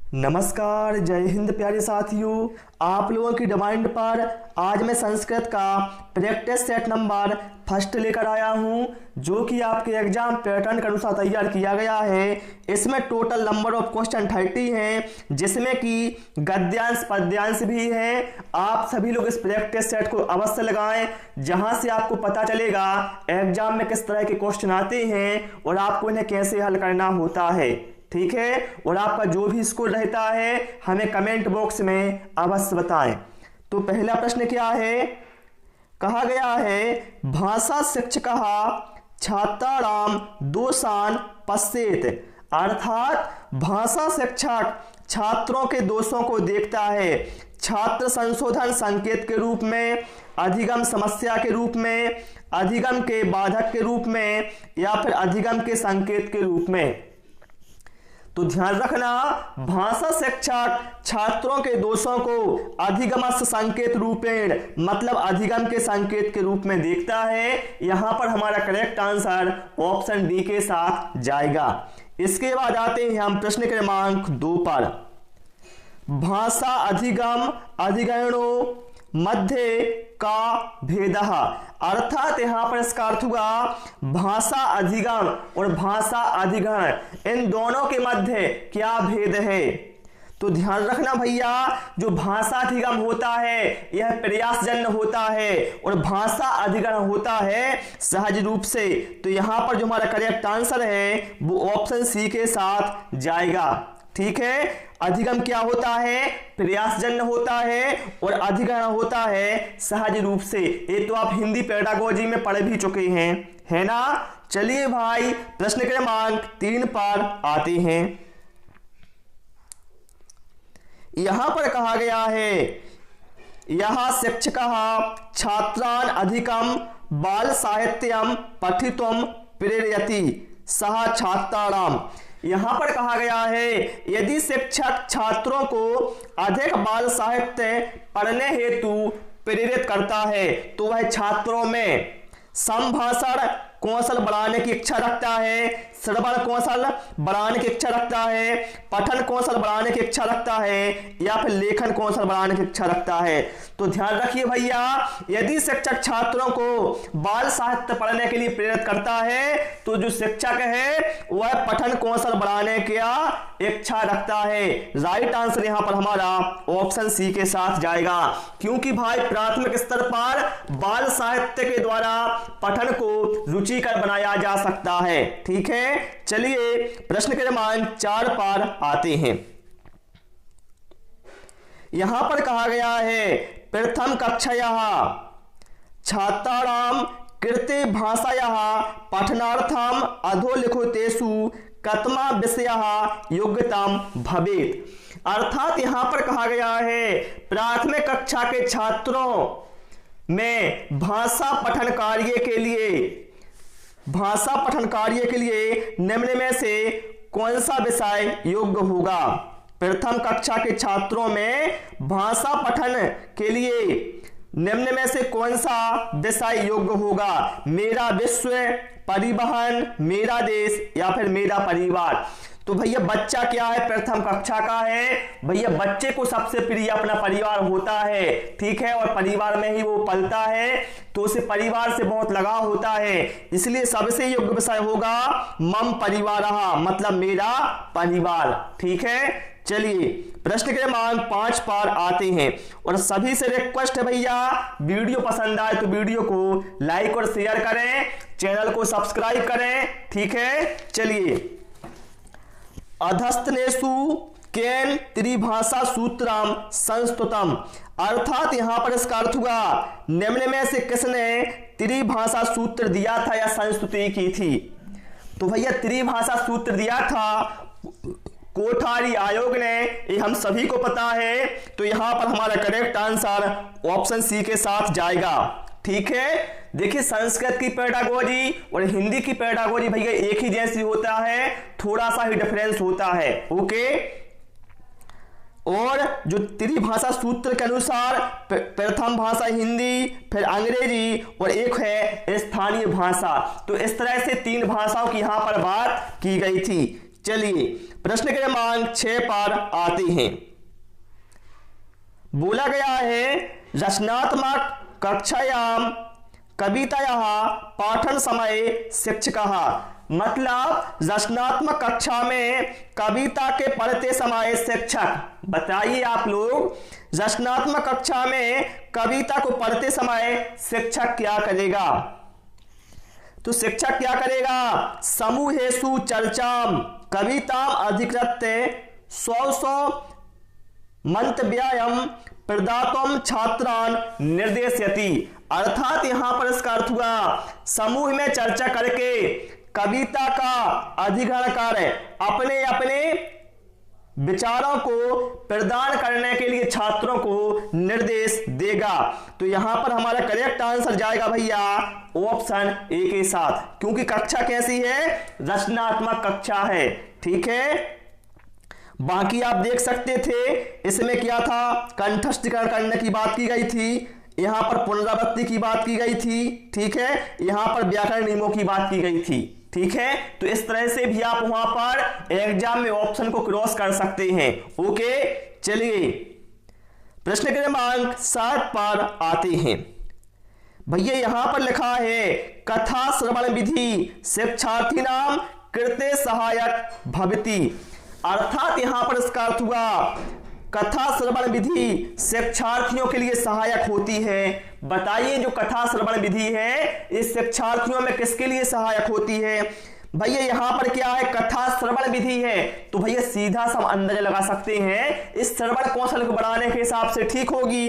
नमस्कार, जय हिंद प्यारे साथियों। आप लोगों की डिमांड पर आज मैं संस्कृत का प्रैक्टिस सेट नंबर फर्स्ट लेकर आया हूं, जो कि आपके एग्जाम पैटर्न के अनुसार तैयार किया गया है। इसमें टोटल नंबर ऑफ क्वेश्चन 30 हैं, जिसमें कि गद्यांश पद्यांश भी है। आप सभी लोग इस प्रैक्टिस सेट को अवश्य लगाएं, जहां से आपको पता चलेगा एग्जाम में किस तरह के क्वेश्चन आते हैं और आपको इन्हें कैसे हल करना होता है। ठीक है, और आपका जो भी स्कोर रहता है हमें कमेंट बॉक्स में अवश्य बताएं। तो पहला प्रश्न क्या है, कहा गया है भाषा शिक्षकः छात्राणां दोषान् पश्येत्। अर्थात भाषा शिक्षक छात्रों के दोषों को देखता है। छात्र संशोधन संकेत के रूप में, अधिगम समस्या के रूप में, अधिगम के बाधक के रूप में या फिर अधिगम के संकेत के रूप में। तो ध्यान रखना, भाषा शिक्षक छात्रों के दोषों को अधिगमस्य संकेत रूपेण मतलब अधिगम के संकेत के रूप में देखता है। यहां पर हमारा करेक्ट आंसर ऑप्शन डी के साथ जाएगा। इसके बाद आते हैं हम प्रश्न क्रमांक 2 पर। भाषा अधिगम अधिगणों मध्य का भेदः। अर्थात यहां पर इसका अर्थ हुआ भाषा अधिगम और भाषा अधिग्रहण, इन दोनों के मध्य क्या भेद है। तो ध्यान रखना भैया, जो भाषा अधिगम होता है यह प्रयासजन्य होता है और भाषा अधिग्रहण होता है सहज रूप से। तो यहां पर जो हमारा करेक्ट आंसर है वो ऑप्शन सी के साथ जाएगा। ठीक है, अधिगम क्या होता है, प्रयासजन्य होता है और अधिग्रहण होता है सहज रूप से। ये तो आप हिंदी पेडागोजी में पढ़ भी चुके हैं, है ना। चलिए भाई प्रश्न क्रमांक 3 पर आते हैं। यहां पर कहा गया है यह शिक्षकः छात्रान् अधिकं बाल साहित्यम पठितुम प्रेरयति सह छात्राणाम। यहां पर कहा गया है यदि शिक्षक छात्रों को अधिक बाल साहित्य पढ़ने हेतु प्रेरित करता है तो वह छात्रों में संभाषण कौशल बढ़ाने की इच्छा रखता है, श्रवण कौशल बढ़ाने की इच्छा रखता है, पठन कौशल बढ़ाने की इच्छा रखता है या फिर लेखन कौशल बढ़ाने की इच्छा रखता है। तो ध्यान रखिए भैया, यदि शिक्षक छात्रों को बाल साहित्य पढ़ने के लिए प्रेरित करता है तो जो शिक्षक है वह पठन कौशल बढ़ाने की इच्छा रखता है। राइट आंसर यहां पर हमारा ऑप्शन सी के साथ जाएगा, क्योंकि भाई प्राथमिक स्तर पर बाल साहित्य के द्वारा पठन को रुचिकर बनाया जा सकता है। ठीक है, चलिए प्रश्न क्रमांक 4 पर आते हैं। यहां पर कहा गया है प्रथम कक्षायाः छात्राणां कृते भाषायाः पठनार्थम अधोलिखितेषु कतमा विषयः योग्यताम भवेत्। अर्थात यहां पर कहा गया है प्राथमिक कक्षा के छात्रों में भाषा पठन कार्य के लिए निम्न में से कौन सा विषय योग्य होगा। प्रथम कक्षा के छात्रों में भाषा पठन के लिए निम्न में से कौन सा विषय योग्य होगा। मेरा विश्व, परिवहन, मेरा देश या फिर मेरा परिवार। तो भैया बच्चा क्या है, प्रथम कक्षा का है। भैया बच्चे को सबसे प्रिय अपना परिवार होता है, ठीक है, और परिवार में ही वो पलता है, तो उसे परिवार से बहुत लगाव होता है। इसलिए सबसे योग्य विषय होगा मम परिवारः, मतलब मेरा परिवार। ठीक है, चलिए प्रश्न क्रमांक 5 पर आते हैं। और सभी से रिक्वेस्ट है भैया, वीडियो पसंद आए तो वीडियो को लाइक और शेयर करें, चैनल को सब्सक्राइब करें। ठीक है, चलिए अधस्तनेषु केन त्रिभाषा सूत्रम संस्तुतम। अर्थात यहां पर इसका अर्थ हुआ निम्न में से किसने त्रिभाषा सूत्र दिया था या संस्तुति की थी। तो भैया त्रिभाषा सूत्र दिया था कोठारी आयोग ने, ये हम सभी को पता है। तो यहां पर हमारा करेक्ट आंसर ऑप्शन सी के साथ जाएगा। ठीक है, देखिए संस्कृत की पेडागोजी और हिंदी की पेडागोजी भैया एक ही जैसी होता है, थोड़ा सा ही डिफरेंस होता है। ओके, और जो त्रिभाषा सूत्र के अनुसार प्रथम भाषा हिंदी, फिर अंग्रेजी और एक है स्थानीय भाषा। तो इस तरह से 3 भाषाओं की यहां पर बात की गई थी। चलिए प्रश्न क्रमांक 6 पर आते हैं। बोला गया है रचनात्मक कक्षायाम कवितायाः पाठन समय शिक्षकः, मतलब रचनात्मक कक्षा में कविता के पढ़ते समय शिक्षक, बताइए आप लोग रचनात्मक कक्षा में कविता को पढ़ते समय शिक्षक क्या करेगा? तो शिक्षक क्या करेगा? समूहेषु चर्चाम कविताम अधिकृत्य स्व मंतव्यम प्रदातुम छात्रान निर्देशयति, अर्थात यहां पर इसका अर्थ हुआ समूह में चर्चा करके कविता का अधिग्रहण कर अपने अपने विचारों को प्रदान करने के लिए छात्रों को निर्देश देगा। तो यहां पर हमारा करेक्ट आंसर जाएगा भैया ऑप्शन ए के साथ, क्योंकि कक्षा कैसी है? रचनात्मक कक्षा है। ठीक है, बाकी आप देख सकते थे इसमें क्या था, कंठस्थीकरण करने की बात की गई थी, यहां पर पुनरावृत्ति की बात की गई थी। ठीक है, यहां पर व्याकरण नियमों की बात की गई थी। ठीक है, तो इस तरह से भी आप वहां पर एग्जाम में ऑप्शन को क्रॉस कर सकते हैं। ओके, चलिए प्रश्न क्रमांक 7 पर आते हैं। भैया यहां पर लिखा है कथा श्रवण विधि शिक्षार्थी नाम कृते सहायक भवति, अर्थात यहां पर इसका अर्थ हुआ कथा श्रवण विधि शिक्षार्थियों के लिए सहायक होती है। बताइए जो कथा श्रवण विधि है इस शिक्षार्थियों में किसके लिए सहायक होती है? भैया यहां पर क्या है? कथा श्रवण विधि है, तो भैया सीधा सा अंदाजा लगा सकते हैं इस श्रवण कौशल को बढ़ाने के हिसाब से ठीक होगी।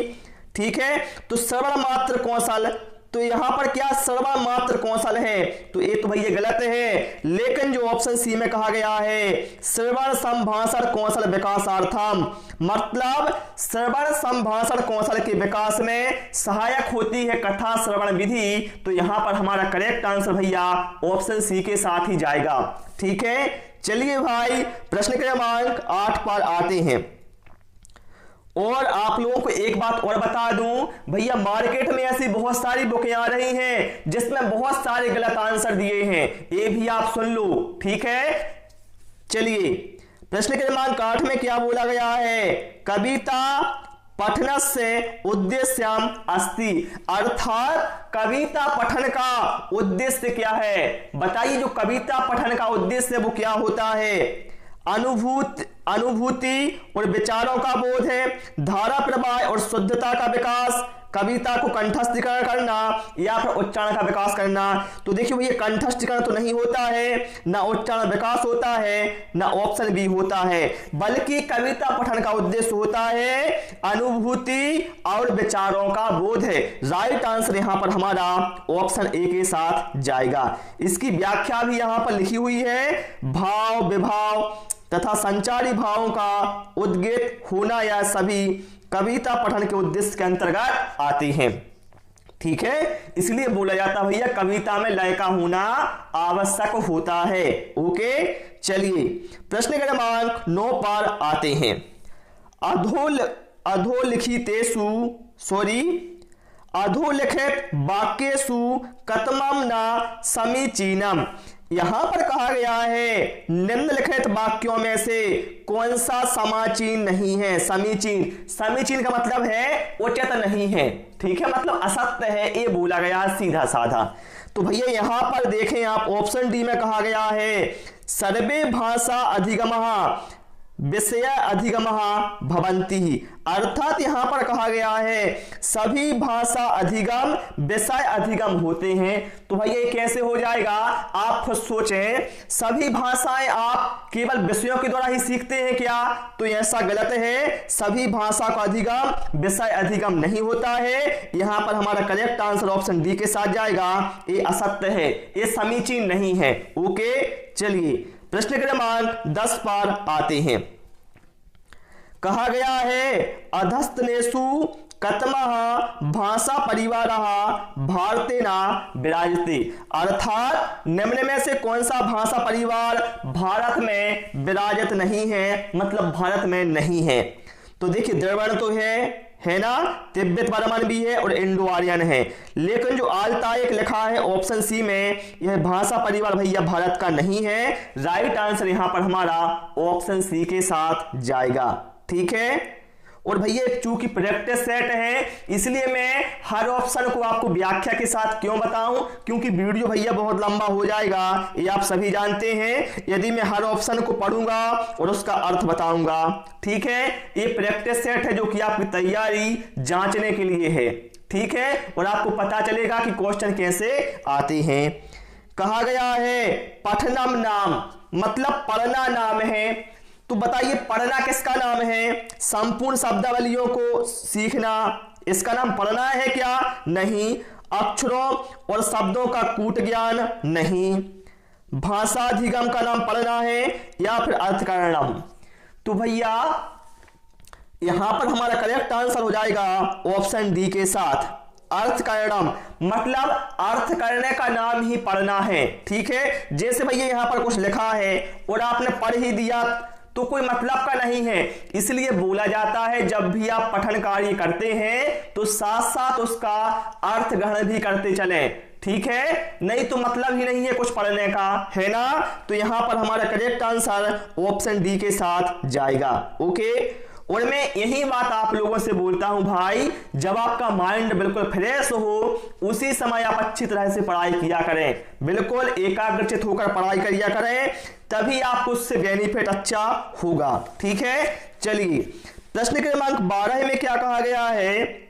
ठीक है, तो श्रवण मात्र कौशल, तो यहां पर क्या श्रवण मात्र कौशल है? तो ये तो भैया गलत है, लेकिन जो ऑप्शन सी में कहा गया है श्रवण संभाषण कौशल विकासार्थम, मतलब श्रवण संभाषण कौशल के विकास में सहायक होती है कथा श्रवण विधि। तो यहां पर हमारा करेक्ट आंसर भैया ऑप्शन सी के साथ ही जाएगा। ठीक है, चलिए भाई प्रश्न क्रमांक 8 पर आते हैं। और आप लोगों को एक बात और बता दूं भैया, मार्केट में ऐसी बहुत सारी बुकें आ रही हैं जिसमें बहुत सारे गलत आंसर दिए हैं, ये भी आप सुन लो। ठीक है, चलिए प्रश्न क्रमांक 8 में क्या बोला गया है? कविता पठनस्य उद्देश्यम अस्ति, अर्थात कविता पठन का उद्देश्य क्या है? बताइए जो कविता पठन का उद्देश्य वो क्या होता है? अनुभूति और विचारों का बोध है, धारा प्रवाह और शुद्धता का विकास, कविता को कंठस्थीकरण करना या फिर उच्चारण का विकास करना। तो देखिए भैया कंठस्थीकरण तो नहीं होता है, ना उच्चारण विकास होता है, ना ऑप्शन बी होता है, बल्कि कविता पठन का उद्देश्य होता है अनुभूति और विचारों का बोध है। राइट आंसर यहां पर हमारा ऑप्शन ए के साथ जाएगा। इसकी व्याख्या भी यहां पर लिखी हुई है, भाव विभाव तथा संचारी भावों का उद्गीत होना या सभी कविता पठन के उद्देश्य के अंतर्गत आती हैं। ठीक है, इसलिए बोला जाता है भैया कविता में लय का होना आवश्यक होता है। ओके, चलिए प्रश्न क्रमांक 9 पर आते हैं। अधोलिखित वाक्येषु कथमं न समीचीनम, यहां पर कहा गया है निम्नलिखित वाक्यों में से कौन सा समीचीन नहीं है? समीचीन का मतलब है उचित नहीं है। ठीक है, मतलब असत्य है, ये बोला गया सीधा साधा। तो भैया यहां पर देखें आप ऑप्शन डी में कहा गया है सर्वे भाषा अधिगमः विषय अधिगमः भवन्ति, अर्थात यहां पर कहा गया है सभी भाषा अधिगम विषय अधिगम होते हैं। तो भाई ये कैसे हो जाएगा? आप खुद सोचें, सभी भाषाएं आप केवल विषयों के द्वारा ही सीखते हैं क्या? तो ऐसा गलत है, सभी भाषा का अधिगम विषय अधिगम नहीं होता है। यहां पर हमारा करेक्ट आंसर ऑप्शन डी के साथ जाएगा, ये असत्य है, ये समीचीन नहीं है। ओके, चलिए प्रश्न क्रमांक 10 पर आते हैं। कहा गया है अधस्तनेषु कथमः भाषा परिवारः भारतेन विराजते, अर्थात निम्न में से कौन सा भाषा परिवार भारत में विराजित नहीं है, मतलब भारत में नहीं है? तो देखिए द्रविड़ तो है, है ना, तिब्बत बर्मन भी है और इंडो आर्यन है। लेकिन जो आल्ताइक लिखा है ऑप्शन सी में, यह भाषा परिवार भैया भारत का नहीं है। राइट आंसर यहां पर हमारा ऑप्शन सी के साथ जाएगा। ठीक है, और भैया चूंकि प्रैक्टिस सेट है इसलिए मैं हर ऑप्शन को आपको व्याख्या के साथ क्यों बताऊं, क्योंकि वीडियो भैया बहुत लंबा हो जाएगा, ये आप सभी जानते हैं, यदि मैं हर ऑप्शन को पढ़ूंगा और उसका अर्थ बताऊंगा। ठीक है, ये प्रैक्टिस सेट है जो कि आपकी तैयारी जांचने के लिए है। ठीक है, और आपको पता चलेगा कि क्वेश्चन कैसे आते हैं। कहा गया है पठनम नाम, मतलब पढ़ना नाम है। तो बताइए पढ़ना किसका नाम है? संपूर्ण शब्दावलियों को सीखना, इसका नाम पढ़ना है क्या? नहीं। अक्षरों और शब्दों का कूट ज्ञान? नहीं। भाषाधिगम का नाम पढ़ना है या फिर अर्थकरणम? तो भैया यहां पर हमारा करेक्ट आंसर हो जाएगा ऑप्शन डी के साथ, अर्थकरणम, मतलब अर्थ करने का नाम ही पढ़ना है। ठीक है, जैसे भैया यहां पर कुछ लिखा है और आपने पढ़ ही दिया तो कोई मतलब का नहीं है, इसलिए बोला जाता है जब भी आप पठन कार्य करते हैं तो साथ साथ उसका अर्थ ग्रहण भी करते चलें। ठीक है, नहीं तो मतलब ही नहीं है कुछ पढ़ने का, है ना। तो यहां पर हमारा करेक्ट आंसर ऑप्शन डी के साथ जाएगा। ओके, और मैं यही बात आप लोगों से बोलता हूं भाई, जब आपका माइंड बिल्कुल फ्रेश हो उसी समय आप अच्छी तरह से पढ़ाई किया करें, बिल्कुल एकाग्रचित होकर पढ़ाई किया करें, तभी आपको उससे बेनिफिट अच्छा होगा। ठीक है, चलिए प्रश्न क्रमांक 12 में क्या कहा गया है?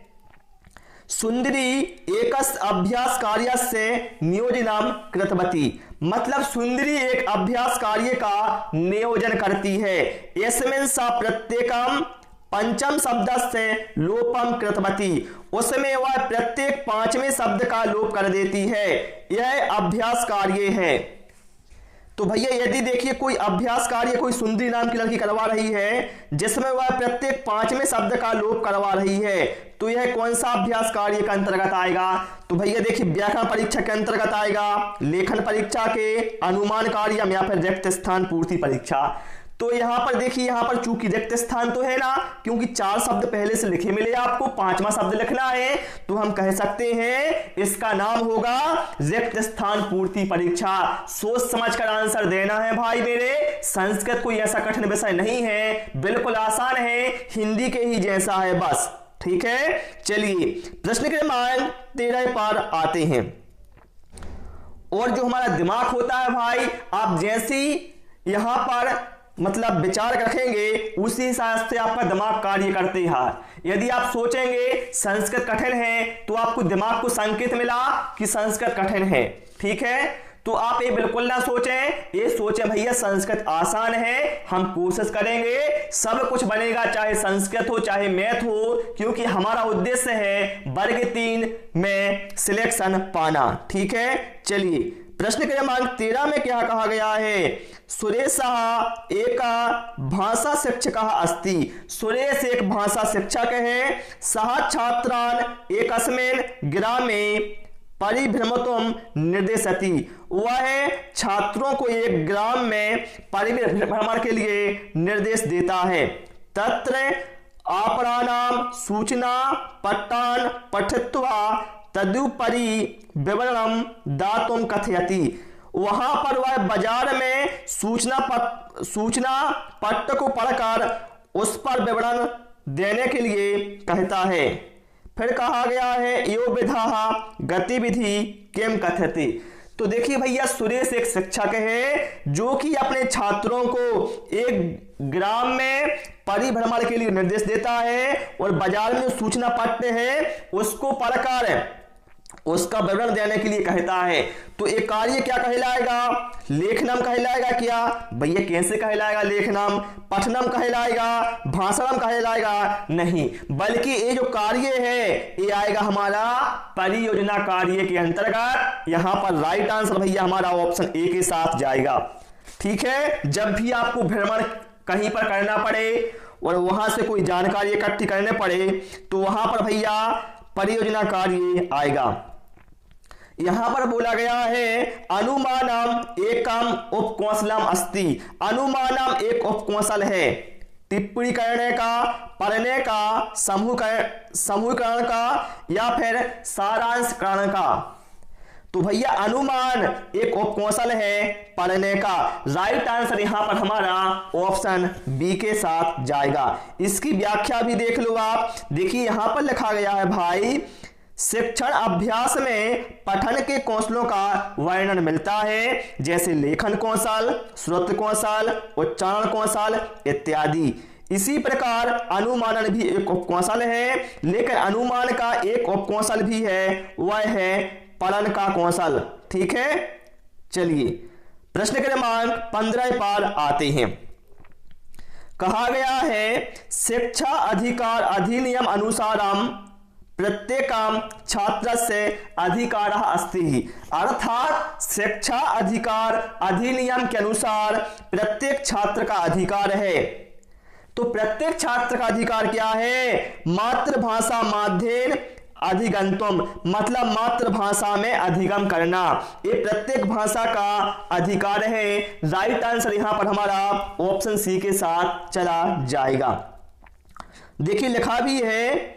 सुंदरी एकस अभ्यास कार्य से नियोजनम कृतवती, मतलब सुंदरी एक अभ्यास कार्य का नियोजन करती है। इसमें सा प्रत्येकम पंचम शब्द से लोपम कृतवती, उसमें वह प्रत्येक पांचवें शब्द का लोप कर देती है। यह अभ्यास कार्य है। तो भैया यदि देखिए कोई अभ्यास कार्य कोई सुंदरी नाम की लड़की करवा रही है जिसमें वह प्रत्येक पांचवें शब्द का लोप करवा रही है, तो यह कौन सा अभ्यास कार्य के अंतर्गत आएगा? तो भैया देखिए व्याकरण परीक्षा के अंतर्गत आएगा, लेखन परीक्षा के, अनुमान कार्य या फिर रिक्त स्थान पूर्ति परीक्षा। तो यहां पर देखिए, यहां पर चूंकि रिक्त स्थान तो है ना, क्योंकि 4 शब्द पहले से लिखे मिले, आपको 5वां शब्द लिखना है, तो हम कह सकते हैं इसका नाम होगा रिक्त स्थान पूर्ति परीक्षा। सोच समझकर आंसर देना है भाई मेरे, संस्कृत कोई ऐसा कठिन विषय नहीं है, बिल्कुल आसान है, हिंदी के ही जैसा है बस। ठीक है, चलिए प्रश्न क्रमांक 13 पर आते हैं। और जो हमारा दिमाग होता है भाई, आप जैसी यहां पर मतलब विचार रखेंगे उसी हिसाब से आपका दिमाग कार्य करते हैं। यदि आप सोचेंगे संस्कृत कठिन है तो आपको दिमाग को संकेत मिला कि संस्कृत कठिन है। ठीक है, तो आप ये बिल्कुल ना सोचें, ये सोचें भैया संस्कृत आसान है, हम कोशिश करेंगे, सब कुछ बनेगा, चाहे संस्कृत हो चाहे मैथ हो, क्योंकि हमारा उद्देश्य है वर्ग 3 में सिलेक्शन पाना। ठीक है, चलिए प्रश्न क्रमांक 13 में क्या कहा गया है? सुरेश एक भाषा शिक्षक अस्ति, सुरेश एक भाषा शिक्षक है। सह छात्रान एक अस्मिन् ग्रामे परिभ्रमतुम निर्देशति, वह छात्रों को एक ग्राम में परिभ्रमण के लिए निर्देश देता है। तत्र अपरानाम सूचना पट्टान पठित्वा तदुपरि विवरणम दातुम कथयति, वहां पर वह बाजार में सूचना पट्ट को पढ़कर उस पर विवरण देने के लिए कहता है। फिर कहा गया है यो विधा गतिविधि किम कथयति। तो देखिए भैया सुरेश एक शिक्षक है जो कि अपने छात्रों को एक ग्राम में परिभ्रमण के लिए निर्देश देता है और बाजार में सूचना पट्ट है उसको पढ़कर उसका विवरण देने के लिए कहता है। तो एक कार्य क्या कहलाएगा? लेखनम कहलाएगा क्या? भैया कैसे कहलाएगा लेखनम? पठनम कहलाएगा? भाषणम कहलाएगा? नहीं, बल्कि ये जो कार्य है ये आएगा हमारा परियोजना कार्य के अंतर्गत। यहां पर राइट आंसर भैया हमारा ऑप्शन ए के साथ जाएगा। ठीक है, जब भी आपको भ्रमण कहीं पर करना पड़े और वहां से कोई जानकारी इकट्ठी करने पड़े तो वहां पर भैया परियोजना कार्य आएगा। यहां पर बोला गया है अनुमानम एकम उपकौशलम अस्ति, अनुमानम एक उपकौशल है। टिप्पणी करने का, पढ़ने का, समूहीकरण का या फिर सारांशकरण का। तो भैया अनुमान एक उपकौशल है पढ़ने का। राइट आंसर यहां पर हमारा ऑप्शन बी के साथ जाएगा। इसकी व्याख्या भी देख लो आप। देखिए यहां पर लिखा गया है भाई, शिक्षण अभ्यास में पठन के कौशलों का वर्णन मिलता है, जैसे लेखन कौशल, श्रुति कौशल, उच्चारण कौशल इत्यादि। इसी प्रकार अनुमानन भी एक उपकौशल है, लेकिन अनुमान का एक उपकौशल भी है, वह है पठन का कौशल। ठीक है, चलिए प्रश्न क्रमांक 15 पर आते हैं। कहा गया है शिक्षा अधिकार अधिनियम अनुसारम प्रत्येकम छात्रस्य अधिकारः अस्ति। अर्थात शिक्षा अधिकार अधिनियम के अनुसार प्रत्येक छात्र का अधिकार है। तो प्रत्येक छात्र का अधिकार क्या है? मातृभाषा माध्येन अधिगंतुम, मतलब मातृभाषा में अधिगम करना, ये प्रत्येक भाषा का अधिकार है। राइट आंसर यहां पर हमारा ऑप्शन सी के साथ चला जाएगा। देखिए लिखा भी है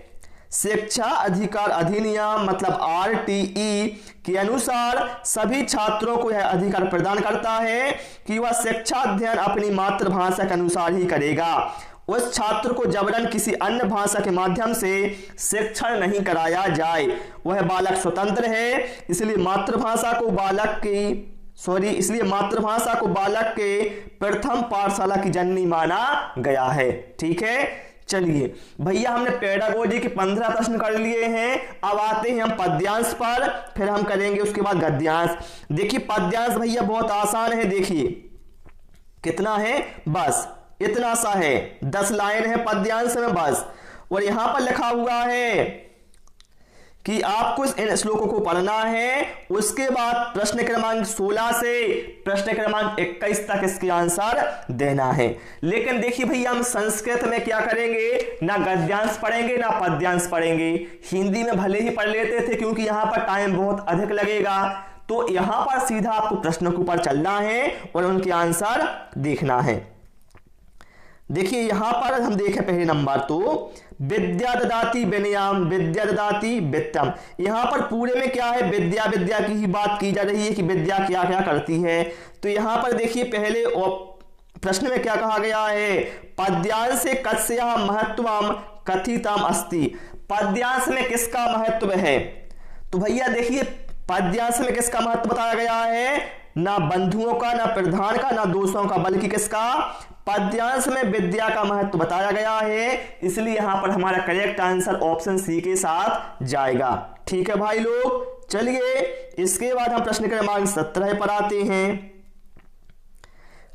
शिक्षा अधिकार अधिनियम मतलब आरटीई के अनुसार सभी छात्रों को यह अधिकार प्रदान करता है कि वह शिक्षा अध्ययन अपनी मातृभाषा के अनुसार ही करेगा। उस छात्र को जबरन किसी अन्य भाषा के माध्यम से शिक्षण नहीं कराया जाए। वह बालक स्वतंत्र है, इसलिए मातृभाषा को बालक के प्रथम पाठशाला की जननी माना गया है। ठीक है, चलिए भैया हमने पेडागोजी के 15 प्रश्न कर लिए हैं। अब आते हैं हम पद्यांश पर, फिर हम करेंगे उसके बाद गद्यांश। देखिए पद्यांश भैया बहुत आसान है। देखिए कितना है, बस इतना सा है, 10 लाइन है पद्यांश में बस। और यहां पर लिखा हुआ है कि आपको इन श्लोकों को पढ़ना है, उसके बाद प्रश्न क्रमांक 16 से प्रश्न क्रमांक 21 तक इसके आंसर देना है। लेकिन देखिए भैया हम संस्कृत में क्या करेंगे, ना गद्यांश पढ़ेंगे ना पद्यांश पढ़ेंगे। हिंदी में भले ही पढ़ लेते थे क्योंकि यहां पर टाइम बहुत अधिक लगेगा, तो यहां पर सीधा आपको प्रश्नों के ऊपर चलना है और उनके आंसर देखना है। देखिए यहां पर हम देखें पहले नंबर तो विद्या ददाति विनयम, विद्या ददाति वित्तम। यहां पर पूरे में क्या है, विद्या विद्या की ही बात की जा रही है कि विद्या क्या क्या करती है। तो यहां पर देखिए पहले प्रश्न में क्या कहा गया है, पद्यांश से कस्याः महत्वम कथितम अस्ति। पद्यांश में किसका महत्व है? तो भैया देखिए पद्यांश में किसका महत्व बताया गया है, ना बंधुओं का, ना प्रधान का, ना दोषों का, बल्कि किसका, पद्यांश में विद्या का महत्व बताया गया है। इसलिए यहां पर हमारा करेक्ट आंसर ऑप्शन सी के साथ जाएगा। ठीक है भाई लोग, चलिए इसके बाद हम प्रश्न क्रमांक 17 पर आते हैं।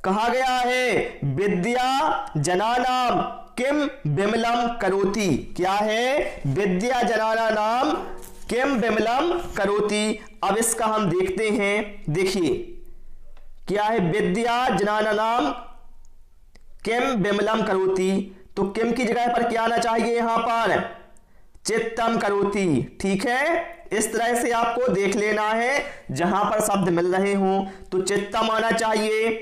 कहा गया है विद्या जनानाम किम विमलम करोति। क्या है, विद्या जनानाम किम विमलम करोति। अब इसका हम देखते हैं। देखिए क्या है, विद्या जनानाम किम विमलम करोति। तो किम की जगह पर क्या आना चाहिए, यहां पर चित्तम करोति। ठीक है, इस तरह से आपको देख लेना है, जहां पर शब्द मिल रहे हों तो चित्तम आना चाहिए।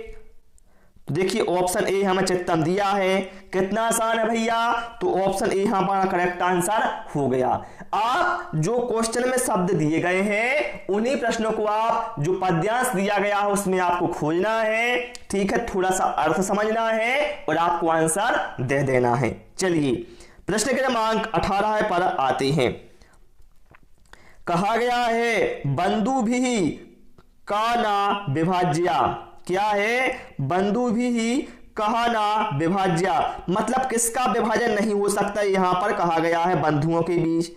तो देखिए ऑप्शन ए हमें चित्तम दिया है। कितना आसान है भैया, तो ऑप्शन ए हमारा करेक्ट आंसर हो गया। आप जो क्वेश्चन में शब्द दिए गए हैं उन्हीं प्रश्नों को आप जो पद्यांश दिया गया है उसमें आपको खोजना है। ठीक है, थोड़ा सा अर्थ समझना है और आपको आंसर दे देना है। चलिए प्रश्न क्रमांक 18 पर आते हैं। कहा गया है बंधु भी का ना विभाज्या। क्या है, बंधु भी कहा ना विभाज्या, मतलब किसका विभाजन नहीं हो सकता, यहां पर कहा गया है बंधुओं के बीच।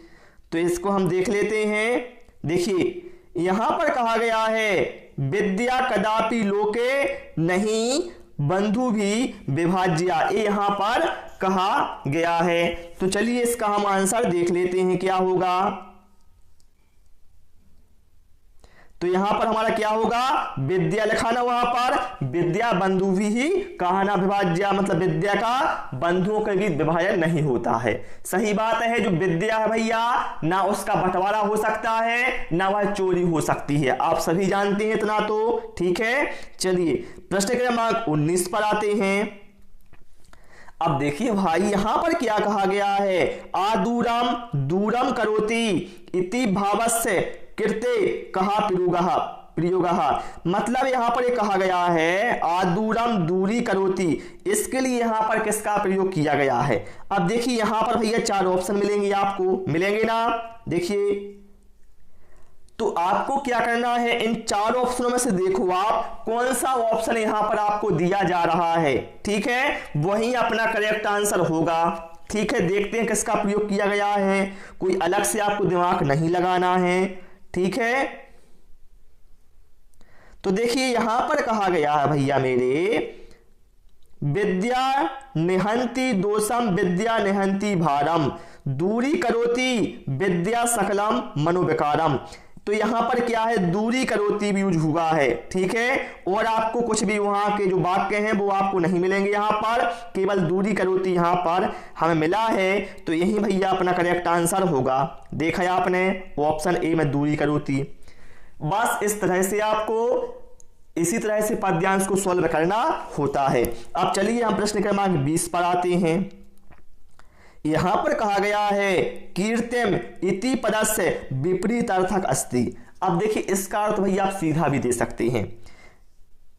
तो इसको हम देख लेते हैं। देखिए यहां पर कहा गया है विद्या कदापि लोके नहीं बंधु भी विभाज्या, ये यहां पर कहा गया है। तो चलिए इसका हम आंसर देख लेते हैं क्या होगा। तो यहां पर हमारा क्या होगा, विद्या लिखाना, वहां पर विद्या बंधु ही कहा ना विभाज्या, मतलब विद्या का बंधुओं के बीच विभाजन नहीं होता है। सही बात है, जो विद्या है भैया ना उसका बंटवारा हो सकता है ना वह चोरी हो सकती है, आप सभी जानते हैं इतना तो। ठीक है, चलिए प्रश्न क्रमांक 19 पर आते हैं। अब देखिए भाई यहां पर क्या कहा गया है, आदूरम दूरम करोति इति भावस्य कृते कहा प्रयोगः। मतलब यहां पर ये कहा गया है आदूरम दूरी करोति, इसके लिए यहां पर किसका प्रयोग किया गया है। अब देखिए यहां पर भैया 4 ऑप्शन मिलेंगे, आपको मिलेंगे ना। देखिए तो आपको क्या करना है, इन 4 ऑप्शनों में से देखो आप कौन सा ऑप्शन यहां पर आपको दिया जा रहा है, ठीक है, वही अपना करेक्ट आंसर होगा। ठीक है, देखते हैं किसका प्रयोग किया गया है, कोई अलग से आपको दिमाग नहीं लगाना है। ठीक है, तो देखिए यहां पर कहा गया है भैया मेरे, विद्या निहंति दोषम विद्या निहंति भारम दूरी करोति विद्या सकलम मनोविकारम। तो यहां पर क्या है, दूरी करोति भी यूज हुआ है। ठीक है, और आपको कुछ भी वहां के जो वाक्य हैं वो आपको नहीं मिलेंगे, यहां पर केवल दूरी करोति यहां पर हमें मिला है। तो यही भैया अपना करेक्ट आंसर होगा। देखा है आपने ऑप्शन ए में दूरी करोति। बस इस तरह से आपको इसी तरह से पद्यांश को सॉल्व करना होता है। अब चलिए हम प्रश्न क्रमांक 20 पर आते हैं। यहां पर कहा गया है कीर्तिम इति पदस्य विपरीत अर्थक अस्ति। अब देखिए इसका अर्थ भैया आप सीधा भी दे सकते हैं,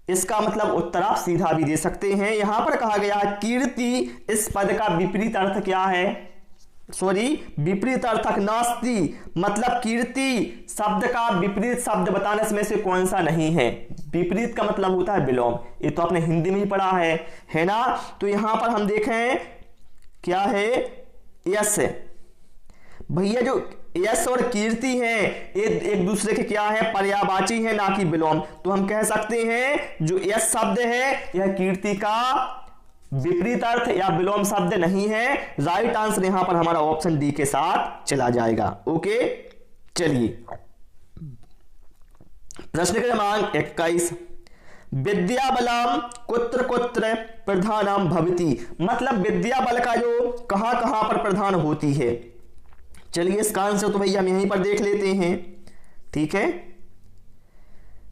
इसका मतलब उत्तर आप सीधा भी दे सकते हैं। यहां पर कहा गया है कीर्ति, इस पद का विपरीत अर्थ क्या है, विपरीत अर्थक नास्ति। मतलब कीर्ति शब्द का विपरीत शब्द बताने में से कौन सा नहीं है। विपरीत का मतलब होता है विलोम, ये तो आपने हिंदी में ही पढ़ा है ना। तो यहां पर हम देखें क्या है, यस भैया, जो यस और कीर्ति है ये एक दूसरे के क्या है, पर्यायवाची है, ना कि विलोम। तो हम कह सकते हैं जो यस शब्द है यह कीर्ति का विपरीत अर्थ या विलोम शब्द नहीं है। राइट आंसर यहां पर हमारा ऑप्शन डी के साथ चला जाएगा। ओके, चलिए प्रश्न क्रमांक 21, विद्या बलम कुत्र कुत्र प्रधानम भवति। मतलब विद्या बल का जो कहां कहां पर प्रधान होती है। चलिए इसका आंसर तो भैया हम यहीं पर देख लेते हैं। ठीक है,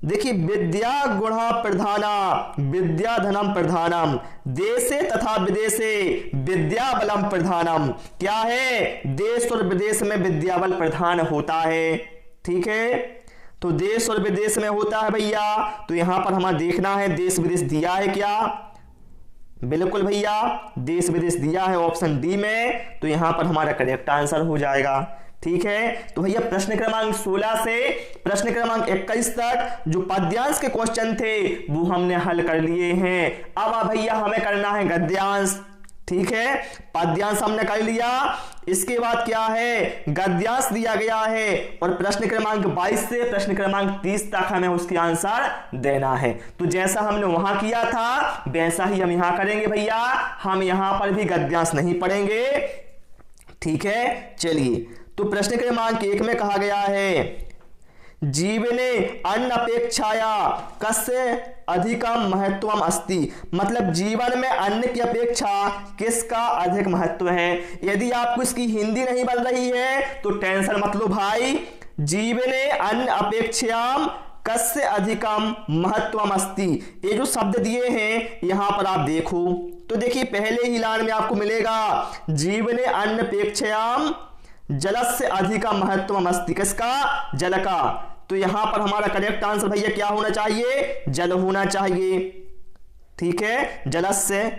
देखिए विद्या गुणा प्रधाना विद्या धनम प्रधानम देशे तथा विदेशे विद्या बलम प्रधानम। क्या है, देश और विदेश में विद्या बल प्रधान होता है। ठीक है, तो देश और विदेश में होता है भैया। तो यहां पर हमें देखना है देश विदेश दिया है क्या, बिल्कुल भैया देश विदेश दिया है ऑप्शन डी में। तो यहां पर हमारा करेक्ट आंसर हो जाएगा। ठीक है, तो भैया प्रश्न क्रमांक 16 से प्रश्न क्रमांक 21 तक जो पद्यांश के क्वेश्चन थे वो हमने हल कर लिए हैं। अब भैया हमें करना है गद्यांश। ठीक है, पद्यांश हमने कर लिया, इसके बाद क्या है, गद्यांश दिया गया है और प्रश्न क्रमांक 22 से प्रश्न क्रमांक 30 तक हमें उसके आंसर देना है। तो जैसा हमने वहां किया था वैसा ही हम यहां करेंगे भैया। हम यहां पर भी गद्यांश नहीं पढ़ेंगे। ठीक है, चलिए तो प्रश्न क्रमांक 1 में कहा गया है जीवने अन्न अपेक्षाया कस्य अधिकम महत्वम अस्ति। मतलब जीवन में अन्न की अपेक्षा किसका अधिक महत्व है। यदि आपको इसकी हिंदी नहीं बन रही है तो टेंशन मत लो भाई। जीवने अन्न अपेक्षायाम कस्य अधिकम महत्वम अस्ति, ये जो शब्द दिए हैं यहां पर आप देखो तो देखिए पहले ही लाइन में आपको मिलेगा जीवने अन्न अपेक्षायाम जलस्य अधिकम महत्वम अस्ति। किसका, जल का। तो यहां पर हमारा करेक्ट आंसर भैया क्या होना चाहिए, जल होना चाहिए। ठीक है, जलस्य।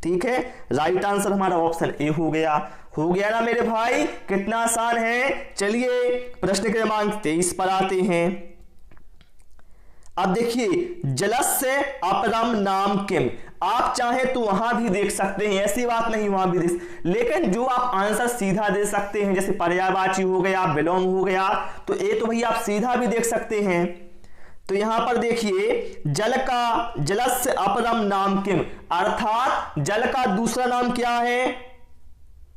ठीक है, राइट आंसर हमारा ऑप्शन ए हो गया ना मेरे भाई, कितना आसान है। चलिए प्रश्न क्रमांक 23 पर आते हैं। अब देखिए जलस्य अपरम नाम किम। आप चाहे तो वहां भी देख सकते हैं, ऐसी बात नहीं वहां भी देख, लेकिन जो आप आंसर सीधा दे सकते हैं जैसे पर्यायवाची हो गया, विलोम हो गया, तो ये तो भैया आप सीधा भी देख सकते हैं। तो यहां पर देखिए जल का जलस्य अपरम नाम किम, अर्थात जल का दूसरा नाम क्या है।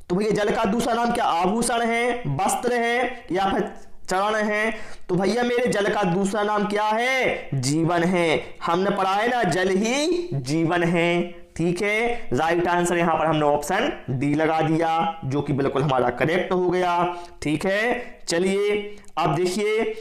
तो भैया जल का दूसरा नाम क्या, आभूषण है, वस्त्र है या फिर चरण है। तो भैया मेरे जल का दूसरा नाम क्या है, जीवन है। हमने पढ़ा है ना जल ही जीवन है। ठीक है, राइट आंसर यहां पर हमने ऑप्शन डी लगा दिया जो कि बिल्कुल हमारा करेक्ट हो गया। ठीक है, चलिए अब देखिए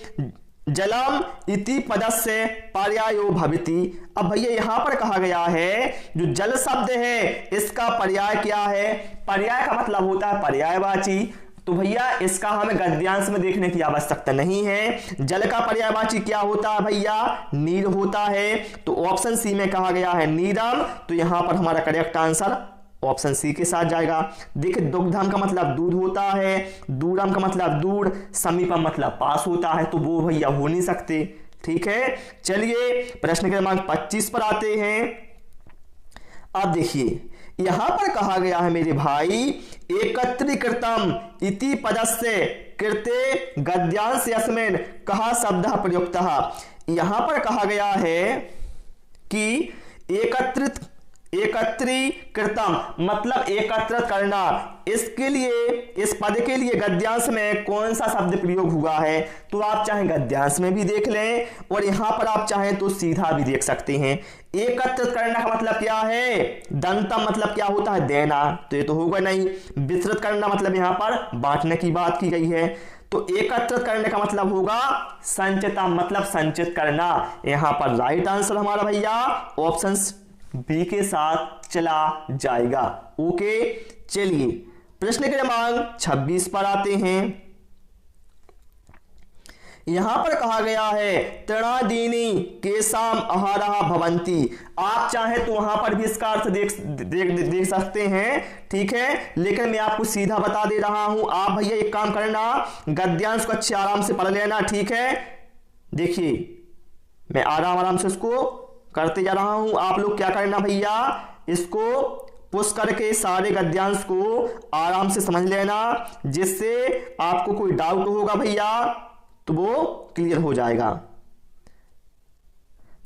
जलम इति पदस्य पर्यायो भवति। अब भैया यहां पर कहा गया है जो जल शब्द है इसका पर्याय क्या है? पर्याय का मतलब होता है पर्यायवाची। तो भैया इसका हमें गद्यांश में देखने की आवश्यकता नहीं है। जल का पर्यायवाची क्या होता है भैया? नीर होता है। तो ऑप्शन सी में कहा गया है नीरम। तो यहां पर हमारा करेक्ट आंसर ऑप्शन सी के साथ जाएगा। देखिए दुग्धम का मतलब दूध होता है, दूरम का मतलब दूर, समीपम मतलब पास होता है, तो वो भैया हो नहीं सकते। ठीक है, चलिए प्रश्न क्रमांक 25 पर आते हैं। अब देखिए यहां पर कहा गया है मेरे भाई एकत्रीकृतम इति पदस्य कृते गद्यांश यस्मिन् कहा शब्दः प्रयुक्तः। यहां पर कहा गया है कि एकत्रीकृतम मतलब एकत्रित करना, इसके लिए इस पद के लिए गद्यांश में कौन सा शब्द प्रयोग हुआ है? तो आप चाहे गद्यांश में भी देख लें और यहां पर आप चाहें तो सीधा भी देख सकते हैं। एकत्रित करना का मतलब क्या है? दंतम मतलब क्या होता है? देना, तो ये तो होगा नहीं। विस्तृत करना मतलब यहां पर बांटने की बात की गई है। तो एकत्रित करने का मतलब होगा संचिता मतलब संचित करना। यहां पर राइट आंसर हमारा भैया ऑप्शन बी के साथ चला जाएगा। ओके, चलिए प्रश्न क्रमांक 26 पर आते हैं। यहां पर कहा गया है तृणादीनी केशाम आहारः भवन्ति। आप चाहे तो वहां पर भी इसका अर्थ देख सकते हैं। ठीक है, लेकिन मैं आपको सीधा बता दे रहा हूं। आप भैया एक काम करना, गद्यांश को अच्छे आराम से पढ़ लेना। ठीक है, देखिए मैं आराम से इसको करते जा रहा हूं। आप लोग क्या करना भैया, इसको पुश करके सारे गद्यांश को आराम से समझ लेना, जिससे आपको कोई डाउट होगा भैया तो वो क्लियर हो जाएगा।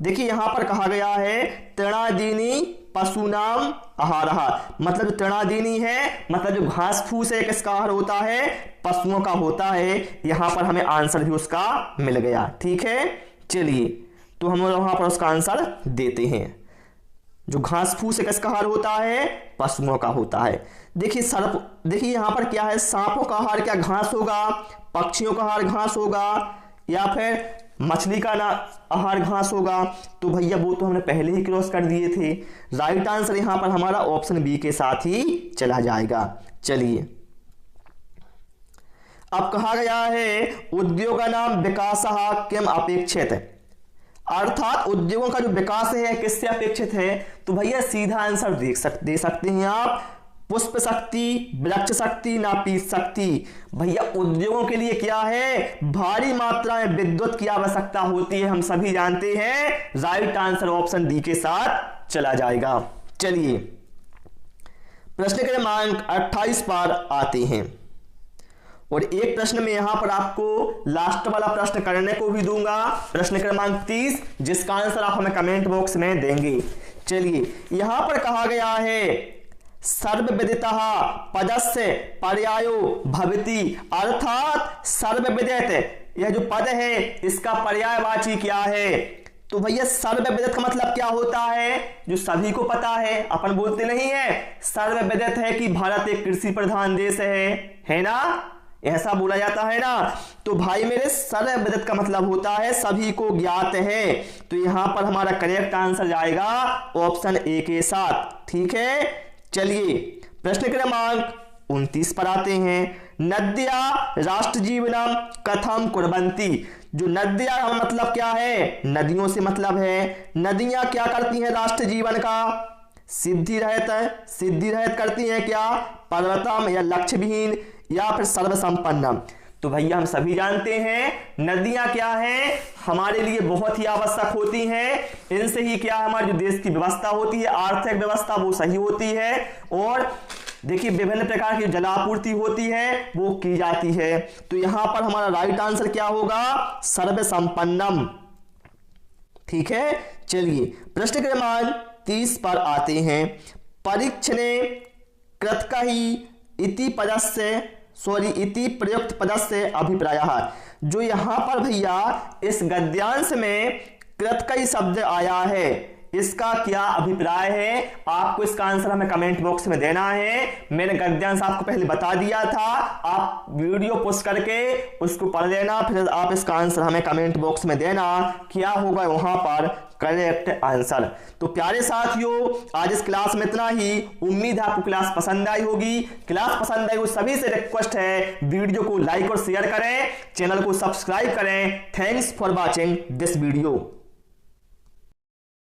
देखिए यहां पर कहा गया है तृणादीनी पशुनाम आहारः, मतलब जो तृणादीनी है मतलब जो घास फूस है किसका आहार होता है? पशुओं का होता है। यहां पर हमें आंसर भी उसका मिल गया। ठीक है, चलिए तो हम वहां पर उसका आंसर देते हैं। जो घास फूस है किसका आहार होता है? पशुओं का होता है। देखिए सर्प, देखिए यहां पर क्या है, सांपों का आहार क्या घास होगा? पक्षियों का आहार घास होगा, या फिर मछली का आहार घास होगा? तो भैया वो तो हमने पहले ही क्रॉस कर दिए थे। राइट आंसर यहां पर हमारा ऑप्शन बी के साथ ही चला जाएगा। चलिए अब कहा गया है उद्योगानां विकासः किम अपेक्षित, अर्थात उद्योगों का जो विकास है किससे अपेक्षित है? तो भैया सीधा आंसर दे सकते हैं आप, पुष्प शक्ति, वृक्ष शक्ति, नापीत शक्ति। भैया उद्योगों के लिए क्या है? भारी मात्रा में विद्युत की आवश्यकता होती है, हम सभी जानते हैं। राइट आंसर ऑप्शन डी के साथ चला जाएगा। चलिए प्रश्न क्रमांक 28 पर आते हैं। और एक प्रश्न में यहां पर आपको लास्ट वाला प्रश्न करने को भी दूंगा, प्रश्न क्रमांक 30, जिसका आंसर आप हमें कमेंट बॉक्स में देंगे। चलिए यहां पर कहा गया है सर्वविदितः पदस्य पर्यायो भवति, अर्थात सर्वविदित यह जो पद है इसका पर्यायवाची क्या है? तो भैया सर्वविदित का मतलब क्या होता है? जो सभी को पता है, अपन बोलते नहीं है सर्वविदित है कि भारत एक कृषि प्रधान देश है ना, ऐसा बोला जाता है ना। तो भाई मेरे सर्वविदित का मतलब होता है सभी को ज्ञात है। तो यहां पर हमारा करेक्ट आंसर जाएगा ऑप्शन ए के साथ। ठीक है, चलिए प्रश्न क्रमांक 29 पर आते हैं। नद्या राष्ट्र जीवनम कथम कुर्वन्ति। जो नद्या का मतलब क्या है? नदियों से मतलब है। नदियां क्या करती हैं राष्ट्र जीवन का? सिद्धि रहित करती हैं क्या? पर्वतम या लक्ष्य विहीन या फिर सर्वसंपन्नम। तो भैया हम सभी जानते हैं नदियां क्या हैं, हमारे लिए बहुत ही आवश्यक होती हैं। इनसे ही क्या हमारे जो देश की व्यवस्था होती है, आर्थिक व्यवस्था, वो सही होती है। और देखिए विभिन्न प्रकार की जलापूर्ति होती है वो की जाती है। तो यहां पर हमारा राइट आंसर क्या होगा? सर्वसंपन्नम। ठीक है, चलिए प्रश्न क्रमांक 30 पर आते हैं। परीक्षणे कृतकहि इति प्रयुक्त पदस्य अभिप्रायः। जो यहां पर भैया इस गद्यांश में कृतकहि शब्द आया है, इसका क्या अभिप्राय है, आपको इसका आंसर हमें कमेंट बॉक्स में देना है। मैंने गद्यांश आपको पहले बता दिया था, आप वीडियो पोस्ट करके उसको पढ़ लेना, फिर आप इसका आंसर हमें कमेंट बॉक्स में देना, क्या होगा वहां पर करेक्ट आंसर। तो प्यारे साथियों, आज इस क्लास में इतना ही। उम्मीद है आपको क्लास पसंद आई होगी। क्लास पसंद आई हो सभी से रिक्वेस्ट है, वीडियो को लाइक और शेयर करें, चैनल को सब्सक्राइब करें। Thanks for watching this video.